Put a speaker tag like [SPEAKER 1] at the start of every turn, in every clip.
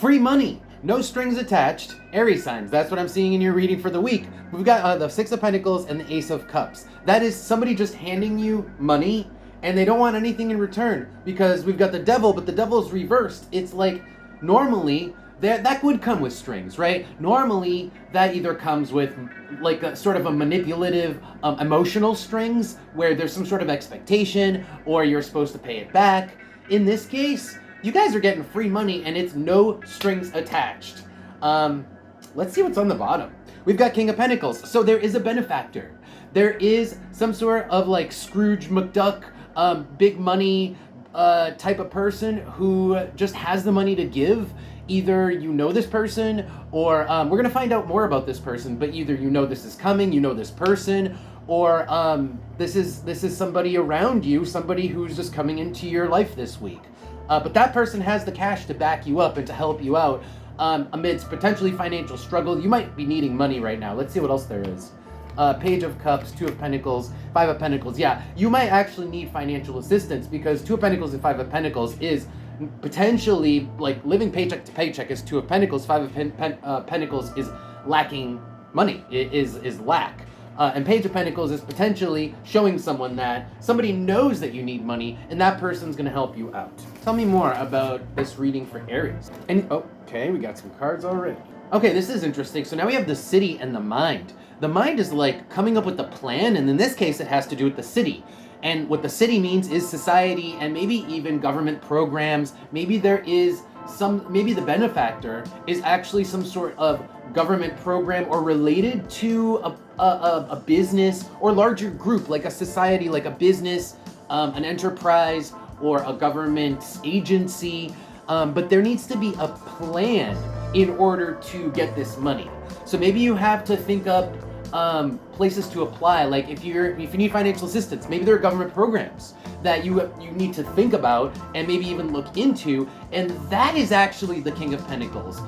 [SPEAKER 1] free money, no strings attached, Aries signs. That's what I'm seeing in your reading for the week. We've got the Six of Pentacles and the Ace of Cups. That is somebody just handing you money and they don't want anything in return, because we've got the Devil, but the Devil's reversed. It's like normally that would come with strings, right? Normally that either comes with like a sort of a manipulative emotional strings where there's some sort of expectation or you're supposed to pay it back. In this case, you guys are getting free money and it's no strings attached. Let's see what's on the bottom. We've got King of Pentacles. So there is a benefactor. There is some sort of like Scrooge McDuck, big money type of person who just has the money to give. Either you know this person, or we're gonna find out more about this person, but either you know this is coming, you know this person, or this is somebody around you, somebody who's just coming into your life this week. But that person has the cash to back you up and to help you out amidst potentially financial struggle. You might be needing money right now. Let's see what else there is. Page of Cups, Two of Pentacles, Five of Pentacles. Yeah, you might actually need financial assistance, because Two of Pentacles and Five of Pentacles is potentially like living paycheck to paycheck is Two of Pentacles. Five of Pentacles is lacking money, it is lack. And Page of Pentacles is potentially showing someone that somebody knows that you need money and that person's going to help you out. Tell me more about this reading for Aries. And okay, we got some cards already. Okay, this is interesting. So now we have the City and the Mind. The Mind is like coming up with the plan, and in this case it has to do with the City. And what the City means is society and maybe even government programs. Maybe there is maybe the benefactor is actually some sort of government program or related to a business or larger group, like a society, like a business, an enterprise, or a government agency. But there needs to be a plan in order to get this money. So maybe you have to think up places to apply. Like if you need financial assistance, maybe there are government programs that you need to think about and maybe even look into, and that is actually the King of Pentacles.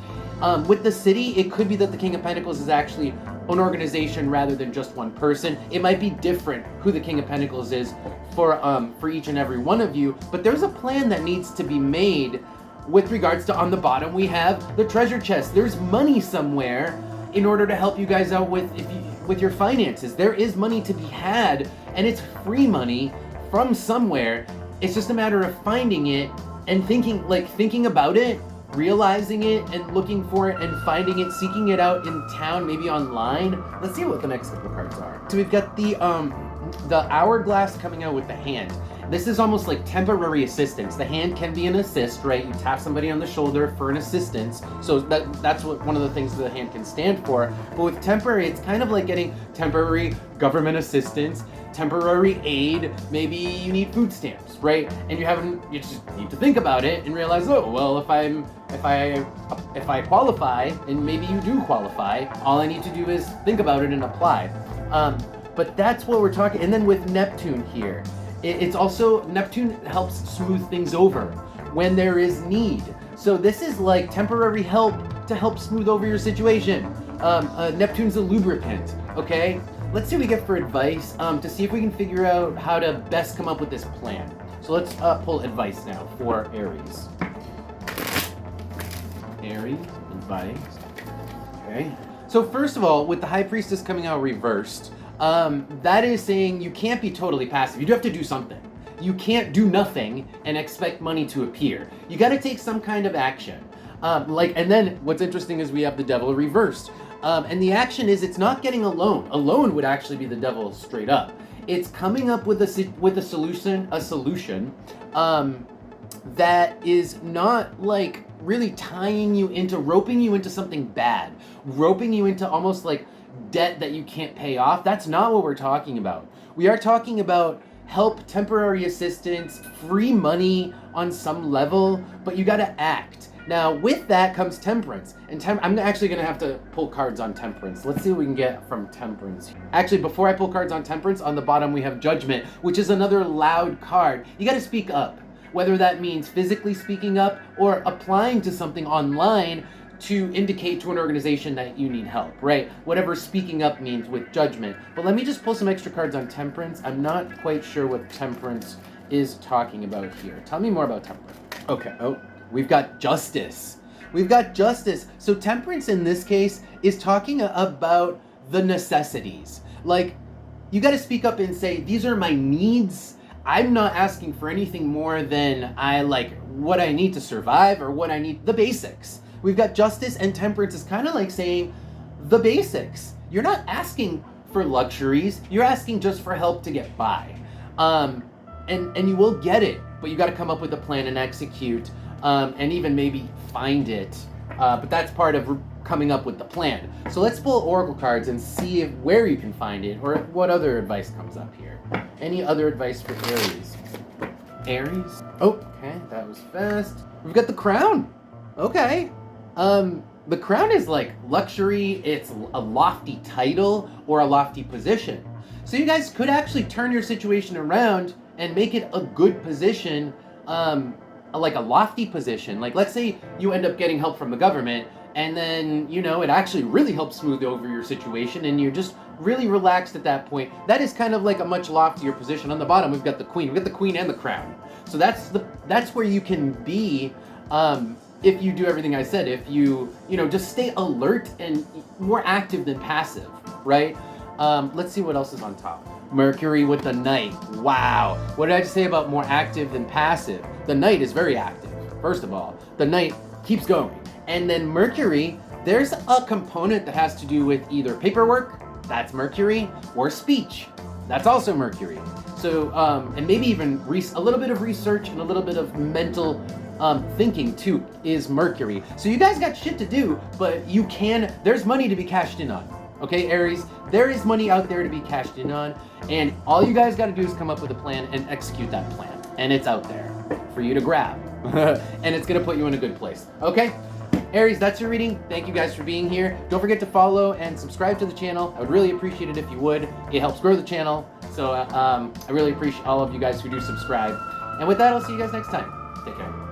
[SPEAKER 1] With the City, it could be that the King of Pentacles is actually an organization rather than just one person. It might be different who the King of Pentacles is for each and every one of you, but there's a plan that needs to be made with regards to, on the bottom we have the treasure chest. There's money somewhere in order to help you guys out with your finances. There is money to be had, and it's free money from somewhere. It's just a matter of finding it and thinking about it, realizing it, and looking for it and finding it, seeking it out in town, maybe online. Let's see what the next couple cards are. So we've got the hourglass coming out with the hand. This is almost like temporary assistance. The hand can be an assist, right? You tap somebody on the shoulder for an assistance. So that's what one of the things the hand can stand for. But with temporary, it's kind of like getting temporary government assistance, temporary aid. Maybe you need food stamps, right? And you just need to think about it and realize, oh, well, if I qualify, and maybe you do qualify, all I need to do is think about it and apply. But that's what we're talking. And then with Neptune here, it's also, Neptune helps smooth things over when there is need. So this is like temporary help to help smooth over your situation. Neptune's a lubricant, okay? Let's see what we get for advice to see if we can figure out how to best come up with this plan. So let's pull advice now for Aries. Aries, advice. Okay. So first of all, with the High Priestess coming out reversed, that is saying you can't be totally passive. You do have to do something. You can't do nothing and expect money to appear. You got to take some kind of action. And then what's interesting is we have the Devil reversed. And the action is, it's not getting a loan. A loan would actually be the Devil straight up. It's coming up with a solution that is not like really roping you into something bad, roping you into almost like debt that you can't pay off. That's not what we're talking about. We are talking about help, temporary assistance, free money on some level, but you got to act. Now, with that comes temperance. And I'm actually going to have to pull cards on temperance. Let's see what we can get from temperance. Actually, before I pull cards on temperance, on the bottom we have judgment, which is another loud card. You got to speak up, whether that means physically speaking up or applying to something online to indicate to an organization that you need help, right? Whatever speaking up means with judgment. But let me just pull some extra cards on temperance. I'm not quite sure what temperance is talking about here. Tell me more about temperance. Okay, we've got justice. We've got Justice. So Temperance in this case is talking about the necessities. Like, you got to speak up and say, these are my needs. I'm not asking for anything more than what I need to survive or what I need, the basics. We've got Justice, and Temperance is kind of like saying the basics. You're not asking for luxuries. You're asking just for help to get by. And you will get it, but you got to come up with a plan and execute, and even maybe find it. But that's part of coming up with the plan. So let's pull oracle cards and see where you can find it, or what other advice comes up here. Any other advice for Aries? Aries? Oh, okay, that was fast. We've got the Crown. Okay. The Crown is like luxury. It's a lofty title or a lofty position. So you guys could actually turn your situation around and make it a good position, like a lofty position. Like, let's say you end up getting help from the government, and then, it actually really helps smooth over your situation, and you're just really relaxed at that point. That is kind of like a much loftier position. On the bottom, we've got the Queen. We've got the Queen and the Crown. So that's where you can be, if you do everything I said. If you, just stay alert and more active than passive, right? Let's see what else is on top. Mercury with the Knight. Wow. What did I just say about more active than passive? The Knight is very active, first of all. The Knight keeps going. And then Mercury, there's a component that has to do with either paperwork, that's Mercury, or speech, that's also Mercury. So, and maybe even a little bit of research and a little bit of mental thinking too is Mercury. So you guys got shit to do, but there's money to be cashed in on. Okay, Aries, there is money out there to be cashed in on, and all you guys got to do is come up with a plan and execute that plan. And it's out there for you to grab. And it's going to put you in a good place. Okay? Aries, that's your reading. Thank you guys for being here. Don't forget to follow and subscribe to the channel. I would really appreciate it if you would. It helps grow the channel. So I really appreciate all of you guys who do subscribe. And with that, I'll see you guys next time. Take care.